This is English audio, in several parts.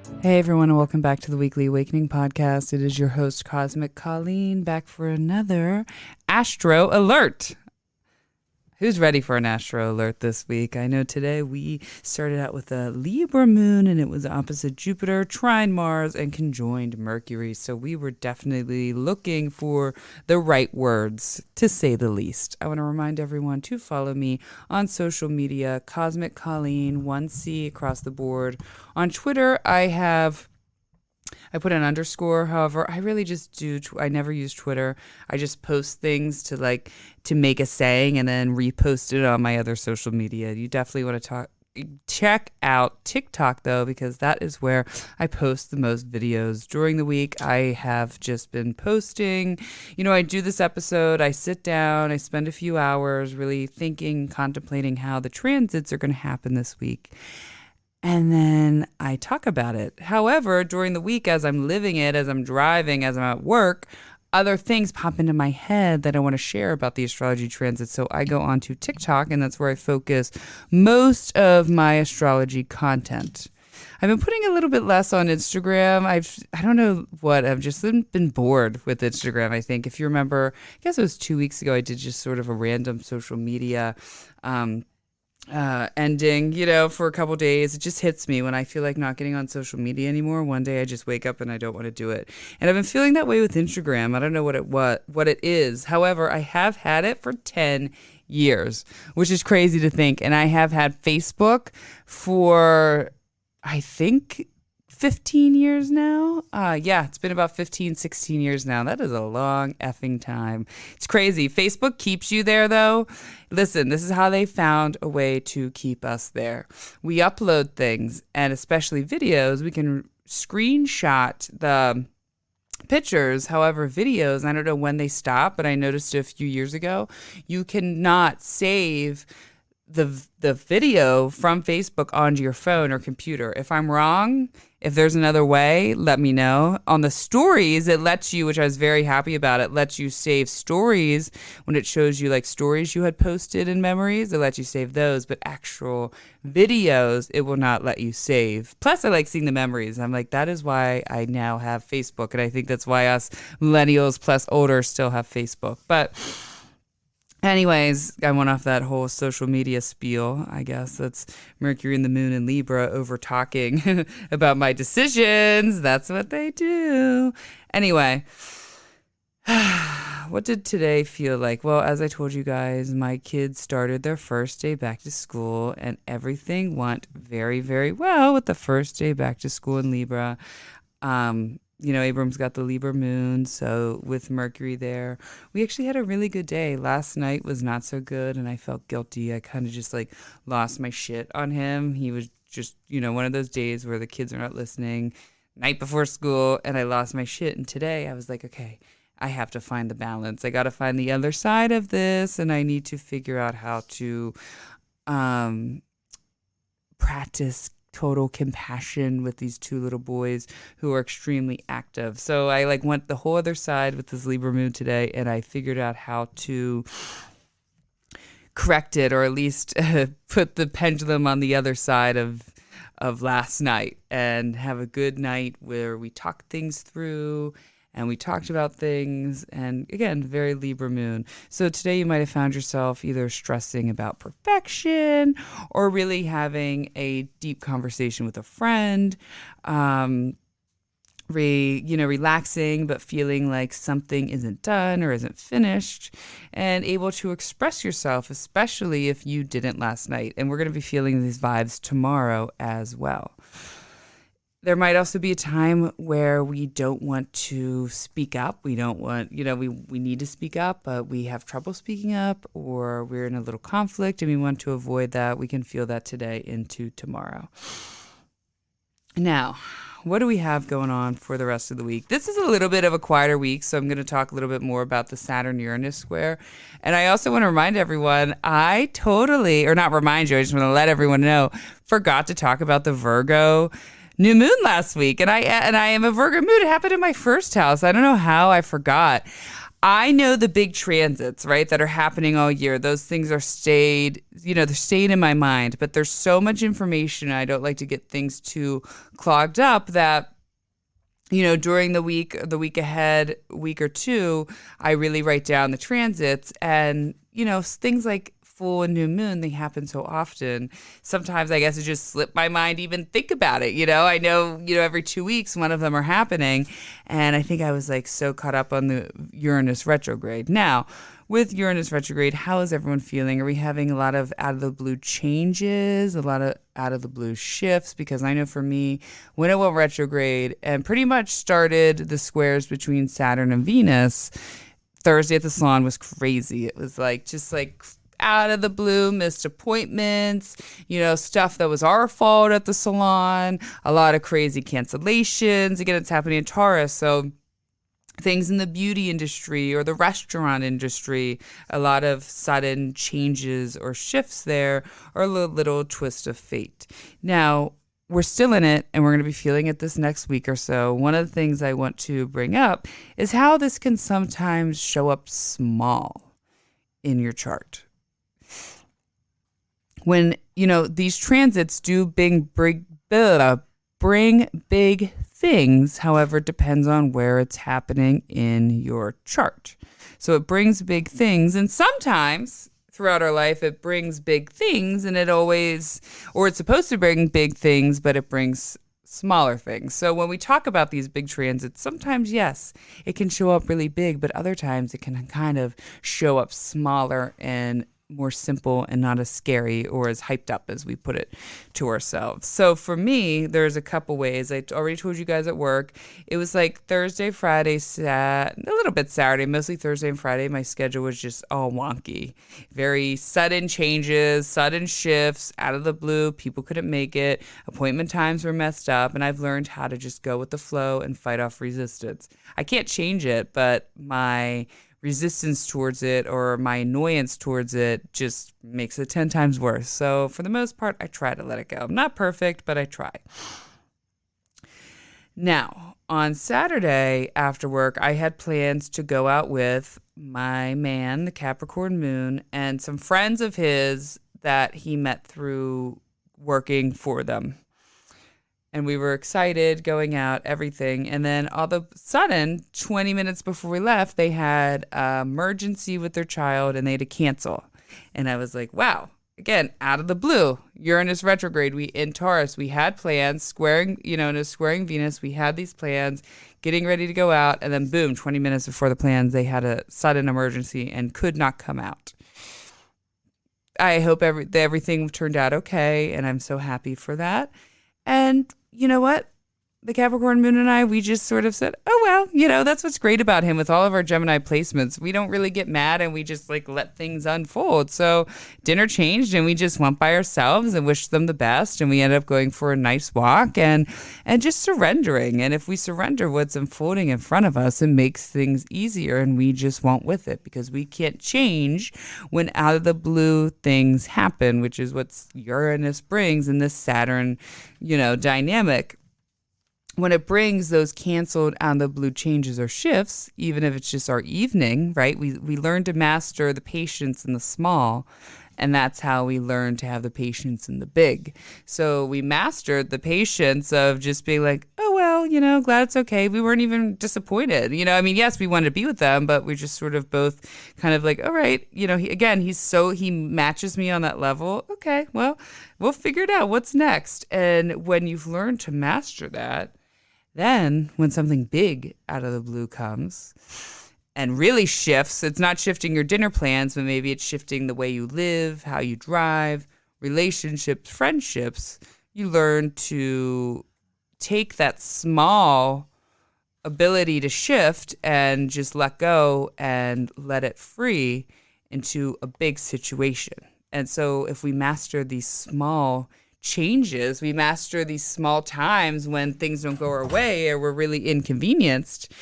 Hey everyone, and welcome back to the Weekly Awakening Podcast. It is your host, Cosmic Colleen, back for another Astro Alert. Who's ready for an Astro Alert this week? I know today we started out with a Libra moon, and it was opposite Jupiter, trine Mars, and conjoined Mercury. So we were definitely looking for the right words, to say the least. I want to remind everyone to follow me on social media, Cosmic Colleen, 1C across the board. On Twitter, I put an underscore. However, I really just I never use Twitter. I just post things to make a saying and then repost it on my other social media. You definitely want to check out TikTok though, because that is where I post the most videos during the week. I have just been posting, I do this episode, I sit down, I spend a few hours really thinking, contemplating how the transits are going to happen this week. And then I talk about it. However, during the week, as I'm living it, as I'm driving, as I'm at work, other things pop into my head that I want to share about the astrology transit. So I go onto TikTok, and that's where I focus most of my astrology content. I've been putting a little bit less on Instagram. I don't know what, I've just been bored with Instagram, I think. If you remember, I guess it was 2 weeks ago, I did just sort of a random social media ending, for a couple days. It just hits me when I feel like not getting on social media anymore. One day I just wake up and I don't want to do it. And I've been feeling that way with Instagram. I don't know what it is. However, I have had it for 10 years, which is crazy to think. And I have had Facebook for, I think, 15 years now. It's been about 15, 16 years now. That is a long effing time. It's crazy. Facebook keeps you there though. Listen, this is how they found a way to keep us there. We upload things, and especially videos. We can screenshot the pictures. However, videos, I don't know when they stop, but I noticed a few years ago, you cannot save the video from Facebook onto your phone or computer. If I'm wrong, if there's another way, let me know. On the stories, it lets you, which I was very happy about, it lets you save stories when it shows you like stories you had posted in memories. It lets you save those, but actual videos, it will not let you save. Plus, I like seeing the memories. I'm like, that is why I now have Facebook. And I think that's why us millennials plus older still have Facebook. But anyways, I went off that whole social media spiel. I guess that's Mercury and the Moon and Libra over talking about my decisions. That's what they do. Anyway, what did today feel like? Well, as I told you guys, my kids started their first day back to school, and everything went very, very well with the first day back to school in Libra. Abram's got the Libra moon, so with Mercury there, we actually had a really good day. Last night was not so good, and I felt guilty. I kind of just lost my shit on him. He was just, one of those days where the kids are not listening, night before school, and I lost my shit. And today I was like, okay, I have to find the balance. I got to find the other side of this, and I need to figure out how to practice total compassion with these two little boys who are extremely active. So I went the whole other side with this Libra moon today, and I figured out how to correct it, or at least put the pendulum on the other side of last night, and have a good night where we talk things through. And we talked about things, and again, very Libra moon. So today you might have found yourself either stressing about perfection or really having a deep conversation with a friend, relaxing, but feeling like something isn't done or isn't finished, and able to express yourself, especially if you didn't last night. And we're going to be feeling these vibes tomorrow as well. There might also be a time where we don't want to speak up. We don't want, we need to speak up, but we have trouble speaking up, or we're in a little conflict and we want to avoid that. We can feel that today into tomorrow. Now, what do we have going on for the rest of the week? This is a little bit of a quieter week, so I'm going to talk a little bit more about the Saturn-Uranus square. And I also want to remind everyone, I just want to let everyone know, forgot to talk about the Virgo new moon last week, and I am a Virgo moon. It happened in my first house. I don't know how I forgot. I know the big transits, right, that are happening all year. Those things are they're staying in my mind, but there's so much information. I don't like to get things too clogged up that, during the week ahead, week or two, I really write down the transits and, things like full and new moon, they happen so often. Sometimes I guess it just slipped my mind to even think about it. I know, every 2 weeks, one of them are happening. And I think I was like so caught up on the Uranus retrograde. Now, with Uranus retrograde, how is everyone feeling? Are we having a lot of out of the blue changes, a lot of out of the blue shifts? Because I know for me, when it went retrograde and pretty much started the squares between Saturn and Venus, Thursday at the salon was crazy. It was just out of the blue, missed appointments, stuff that was our fault at the salon, a lot of crazy cancellations. Again, it's happening in Taurus. So things in the beauty industry or the restaurant industry, a lot of sudden changes or shifts there, or a little twist of fate. Now, we're still in it, and we're going to be feeling it this next week or so. One of the things I want to bring up is how this can sometimes show up small in your chart. When, these transits do bring big things, however, it depends on where it's happening in your chart. So it brings big things, and sometimes throughout our life, it brings big things, and it's supposed to bring big things, but it brings smaller things. So when we talk about these big transits, sometimes, yes, it can show up really big, but other times it can kind of show up smaller and more simple and not as scary or as hyped up as we put it to ourselves. So for me, there's a couple ways. I already told you guys at work. It was like Thursday, Friday, a little bit Saturday, mostly Thursday and Friday. My schedule was just all wonky. Very sudden changes, sudden shifts, out of the blue. People couldn't make it. Appointment times were messed up. And I've learned how to just go with the flow and fight off resistance. I can't change it, but my resistance towards it or my annoyance towards it just makes it 10 times worse. So for the most part, I try to let it go. I'm not perfect, but I try. Now, on Saturday after work, I had plans to go out with my man, the Capricorn moon, and some friends of his that he met through working for them. And we were excited, going out, everything. And then all of a sudden, 20 minutes before we left, they had an emergency with their child and they had to cancel. And I was like, wow, again, out of the blue, Uranus retrograde, we in Taurus, we had plans, squaring Venus, we had these plans, getting ready to go out. And then boom, 20 minutes before the plans, they had a sudden emergency and could not come out. I hope everything turned out okay. And I'm so happy for that. And you know what? The Capricorn moon and I, we just sort of said, oh, well, that's what's great about him with all of our Gemini placements. We don't really get mad and we just let things unfold. So dinner changed and we just went by ourselves and wished them the best. And we ended up going for a nice walk and just surrendering. And if we surrender what's unfolding in front of us, it makes things easier and we just went with it because we can't change when out of the blue things happen, which is what Uranus brings in this Saturn, dynamic. When it brings those canceled out of the blue changes or shifts, even if it's just our evening, right? We learn to master the patience in the small, and that's how we learn to have the patience in the big. So we mastered the patience of just being like, oh, well, glad it's okay. We weren't even disappointed. Yes, we wanted to be with them, but we just sort of both kind of like, all right, he matches me on that level. Okay, well, we'll figure it out. What's next? And when you've learned to master that, then when something big out of the blue comes and really shifts, it's not shifting your dinner plans, but maybe it's shifting the way you live, how you drive, relationships, friendships. You learn to take that small ability to shift and just let go and let it free into a big situation. And so if we master these small changes, we master these small times when things don't go our way or we're really inconvenienced,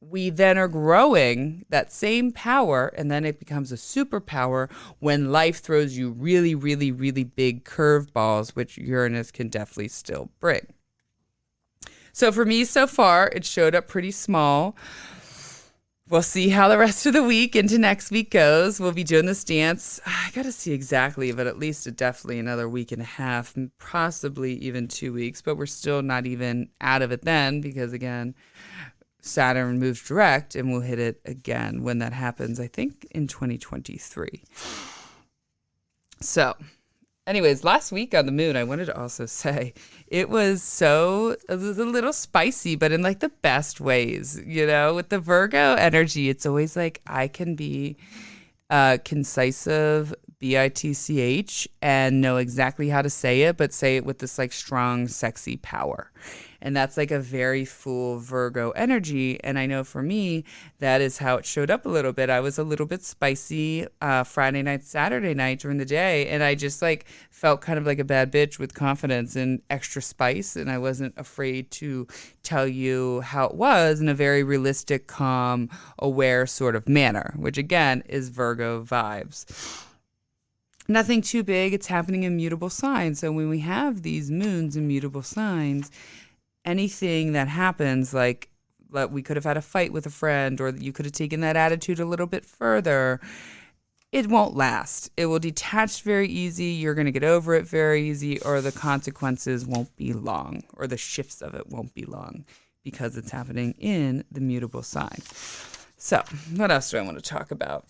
we then are growing that same power, and then it becomes a superpower when life throws you really, really, really big curveballs, which Uranus can definitely still bring. So for me so far, it showed up pretty small. we'll see how the rest of the week into next week goes. We'll be doing this dance. I got to see exactly, but at least definitely another week and a half, possibly even 2 weeks. But we're still not even out of it then because, again, Saturn moves direct and we'll hit it again when that happens, I think, in 2023. So, anyways, last week on the moon, I wanted to also say it was a little spicy, but in like the best ways, with the Virgo energy. It's always like I can be concisive, bitch, and know exactly how to say it, but say it with this like strong, sexy power. And that's like a very full Virgo energy. And I know for me, that is how it showed up a little bit. I was a little bit spicy Friday night, Saturday night during the day. And I just like felt kind of like a bad bitch with confidence and extra spice. And I wasn't afraid to tell you how it was in a very realistic, calm, aware sort of manner, which again is Virgo vibes. Nothing too big. It's happening in mutable signs. So when we have these moons in mutable signs, anything that happens, like we could have had a fight with a friend, or you could have taken that attitude a little bit further, it won't last. It will detach very easy. You're going to get over it very easy, or the consequences won't be long, or the shifts of it won't be long because it's happening in the mutable sign. So what else do I want to talk about?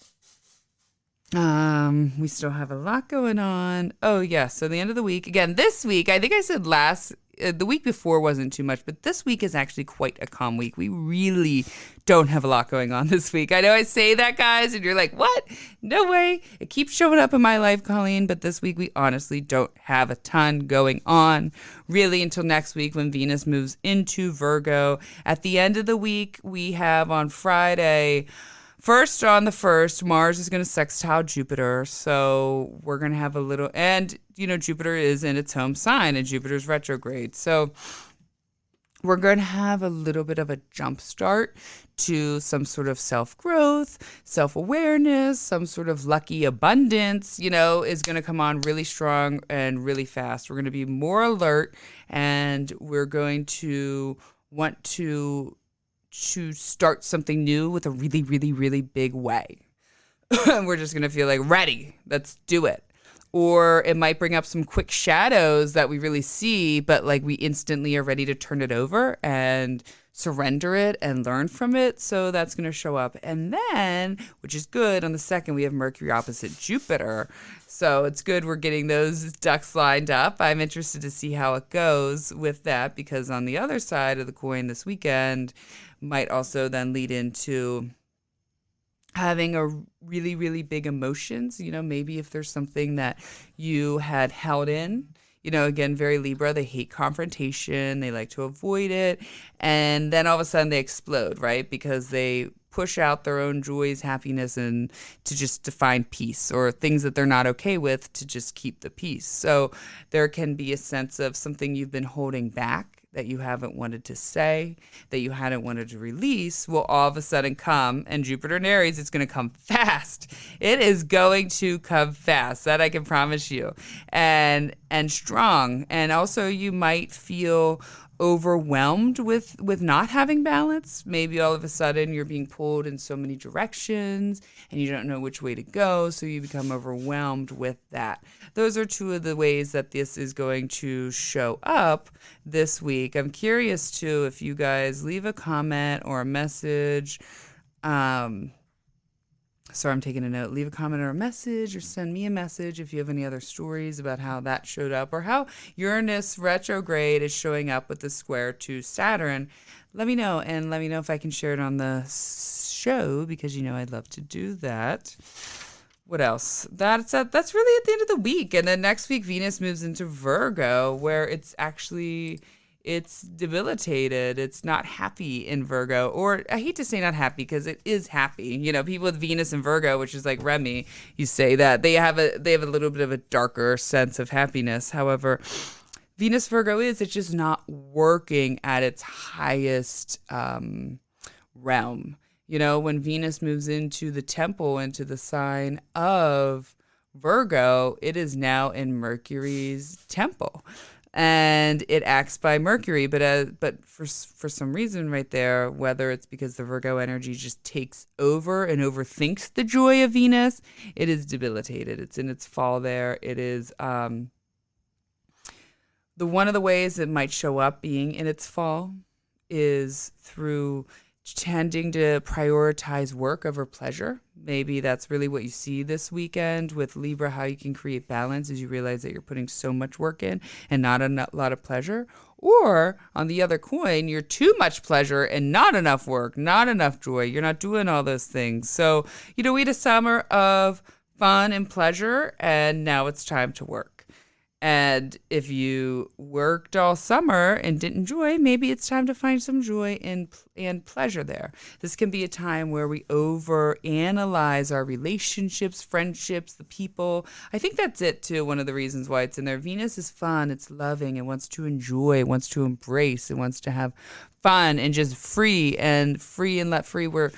We still have a lot going on. Oh yeah. So the end of the week, again, this week, I think I said the week before wasn't too much, but this week is actually quite a calm week. We really don't have a lot going on this week. I know I say that, guys, and you're like, what? No way. It keeps showing up in my life, Colleen, but this week we honestly don't have a ton going on, really, until next week when Venus moves into Virgo. At the end of the week, we have on Friday, on the 1st, Mars is going to sextile Jupiter. So we're going to have a little, and, Jupiter is in its home sign and Jupiter's retrograde. So we're going to have a little bit of a jump start to some sort of self-growth, self-awareness, some sort of lucky abundance, is going to come on really strong and really fast. We're going to be more alert, and we're going to want to start something new with a really, really, really big way. We're just going to feel like, ready, let's do it. Or it might bring up some quick shadows that we really see, but like we instantly are ready to turn it over and surrender it and learn from it. So that's going to show up. And then, which is good, on the 2nd, we have Mercury opposite Jupiter. So it's good we're getting those ducks lined up. I'm interested to see how it goes with that, because on the other side of the coin this weekend might also then lead into having a really, really big emotions, maybe if there's something that you had held in, again, very Libra, they hate confrontation, they like to avoid it, and then all of a sudden they explode, right? Because they push out their own joys, happiness, and to find peace, or things that they're not okay with to just keep the peace. So there can be a sense of something you've been holding back that you haven't wanted to say, that you hadn't wanted to release, will all of a sudden come. And Jupiter in Aries, it's going to come fast. It is going to come fast. That I can promise you. And strong. And also you might feel overwhelmed with not having balance. Maybe all of a sudden you're being pulled in so many directions and you don't know which way to go, so you become overwhelmed with that. Those are two of the ways that this is going to show up this week. I'm curious too if you guys leave a comment or a message. So I'm taking a note. Leave a comment or a message, or send me a message if you have any other stories about how that showed up, or how Uranus retrograde is showing up with the square to Saturn. Let me know, and let me know if I can share it on the show, because I'd love to do that. What else? That's really at the end of the week. And then next week, Venus moves into Virgo, where it's debilitated. It's not happy in Virgo, or I hate to say not happy because it is happy. People with Venus in Virgo, which is like Remy, you say that they have a little bit of a darker sense of happiness. However, Venus Virgo it's just not working at its highest realm. When Venus moves into the temple, into the sign of Virgo, it is now in Mercury's temple. and it acts by Mercury. But for some reason right there, whether it's because the Virgo energy just takes over and overthinks the joy of Venus, it is debilitated. It's in its fall there. It is the one of the ways it might show up being in its fall is through tending to prioritize work over pleasure. Maybe that's really what you see this weekend with Libra, how you can create balance as you realize that you're putting so much work in and not a lot of pleasure. Or on the other coin, you're too much pleasure and not enough work, not enough joy. You're not doing all those things. So, we had a summer of fun and pleasure, and now it's time to work. And if you worked all summer and didn't enjoy, maybe it's time to find some joy and pleasure there. This can be a time where we overanalyze our relationships, friendships, the people. I think that's it too. One of the reasons why it's in there. Venus is fun. It's loving. It wants to enjoy. It wants to embrace. It wants to have fun and just free and let free. Where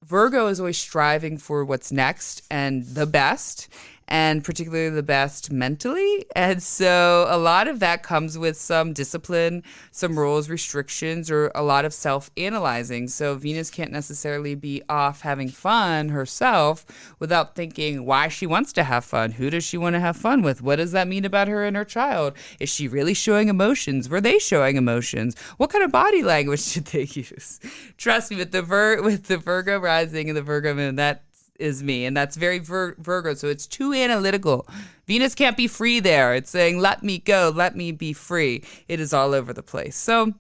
Virgo is always striving for what's next and the best, and particularly the best mentally. And so a lot of that comes with some discipline, some rules, restrictions, or a lot of self-analyzing. So Venus can't necessarily be off having fun herself without thinking why she wants to have fun. Who does she want to have fun with? What does that mean about her and her child? Is she really showing emotions? Were they showing emotions? What kind of body language should they use? Trust me, with the Virgo rising and the Virgo moon, that is me, and that's very Virgo, so it's too analytical. Venus can't be free there. It's saying, let me go, let me be free. It is all over the place. So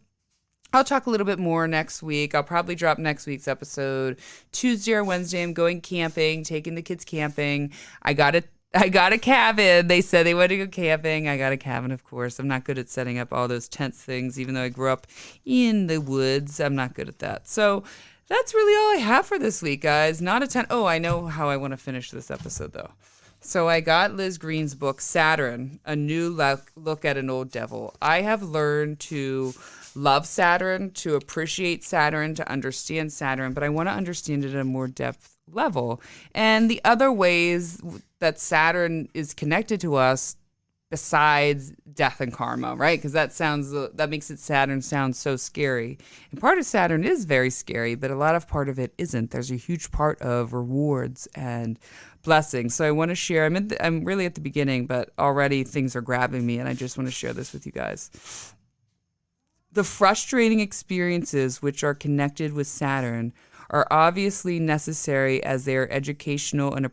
I'll talk a little bit more next week. I'll probably drop next week's episode Tuesday or Wednesday. I'm going camping, taking the kids camping. I got a cabin. They said they wanted to go camping. I got a cabin, of course. I'm not good at setting up all those tent things, even though I grew up in the woods. I'm not good at that. So that's really all I have for this week, guys. Not a ton. Oh, I know how I want to finish this episode, though. So I got Liz Green's book, Saturn, A New Look at an Old Devil. I have learned to love Saturn, to appreciate Saturn, to understand Saturn, but I want to understand it at a more depth level. And the other ways that Saturn is connected to us besides death and karma, right? Because that makes Saturn sound so scary. And part of Saturn is very scary, but a lot of part of it isn't. There's a huge part of rewards and blessings. So I want to share. I'm really at the beginning, but already things are grabbing me, and I just want to share this with you guys. The frustrating experiences which are connected with Saturn are obviously necessary as they are educational and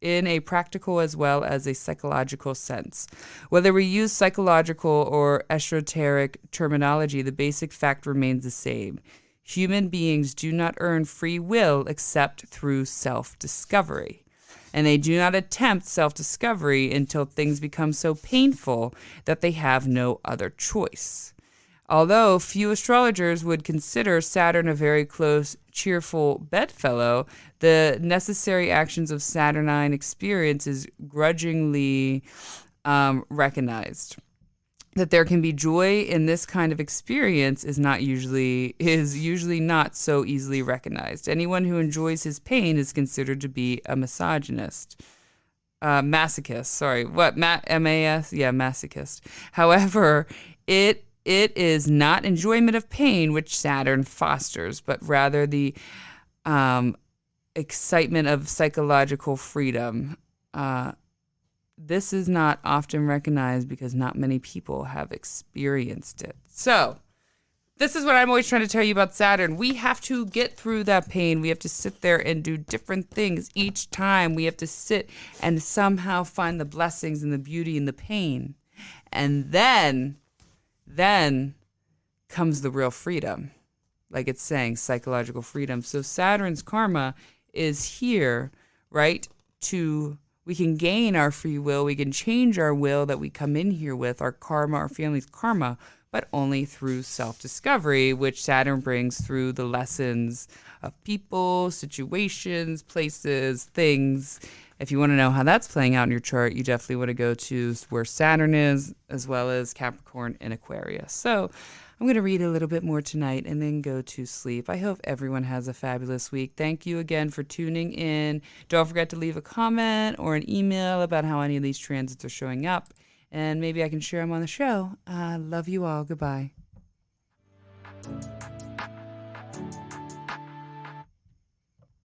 in a practical as well as a psychological sense. Whether we use psychological or esoteric terminology, the basic fact remains the same. Human beings do not earn free will except through self-discovery. And they do not attempt self-discovery until things become so painful that they have no other choice. Although few astrologers would consider Saturn a very close, cheerful bedfellow, the necessary actions of Saturnine experience is grudgingly recognized. That there can be joy in this kind of experience is usually not so easily recognized. Anyone who enjoys his pain is considered to be a misogynist. Masochist, sorry. What? M-A-S? Yeah, masochist. However, it is not enjoyment of pain which Saturn fosters, but rather the excitement of psychological freedom. This is not often recognized because not many people have experienced it. So, this is what I'm always trying to tell you about Saturn. We have to get through that pain. We have to sit there and do different things each time. We have to sit and somehow find the blessings and the beauty in the pain. And then comes the real freedom. Like it's saying, psychological freedom. So Saturn's karma is here, right? We can gain our free will. We can change our will that we come in here with, our karma, our family's karma, but only through self-discovery, which Saturn brings through the lessons of people, situations, places, things. If you want to know how that's playing out in your chart, you definitely want to go to where Saturn is, as well as Capricorn and Aquarius. So I'm going to read a little bit more tonight and then go to sleep. I hope everyone has a fabulous week. Thank you again for tuning in. Don't forget to leave a comment or an email about how any of these transits are showing up. and maybe I can share them on the show. Love you all. Goodbye.